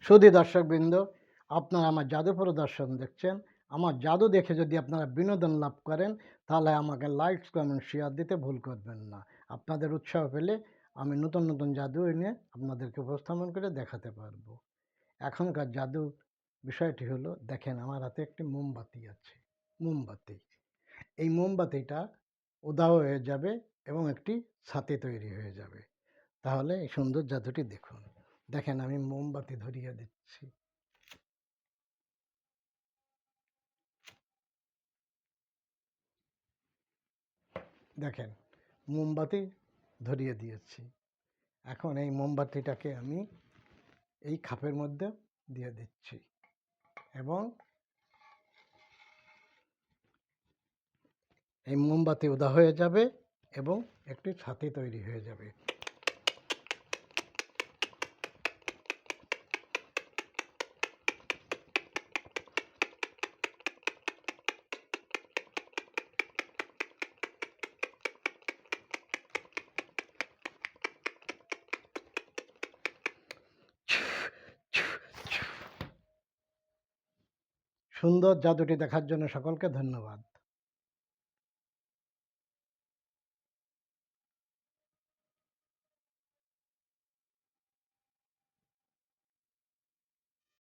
সুধী দর্শকবৃন্দ, আপনারা আমার জাদু প্রদর্শন দেখছেন। আমার জাদু দেখে যদি আপনারা বিনোদন লাভ করেন, তাহলে আমাকে লাইক, কমেন্ট, শেয়ার দিতে ভুল করবেন না। আপনাদের উৎসাহ পেলে আমি নতুন নতুন জাদু এনে আপনাদেরকে উপস্থাপন করে দেখাতে পারবো। এখনকার জাদু বিষয়টি হলো, দেখেন আমার হাতে একটি মোমবাতি আছে। মোমবাতি, এই মোমবাতিটা উধাও হয়ে যাবে এবং একটি ছাতি তৈরি হয়ে যাবে। তাহলে এই সুন্দর জাদুটি দেখুন। দেখেন আমি মোমবাতি ধরিয়ে দিচ্ছি। দেখেন মোমবাতি ধরিয়ে দিয়েছি। এখন এই মোমবাতিটাকে আমি এই খাপের মধ্যে দিয়ে দিচ্ছি এবং এই মোমবাতি উদা হয়ে যাবে এবং একটি ছাতি তৈরি হয়ে যাবে। সুন্দর জাদুটি দেখার জন্য সকলকে ধন্যবাদ।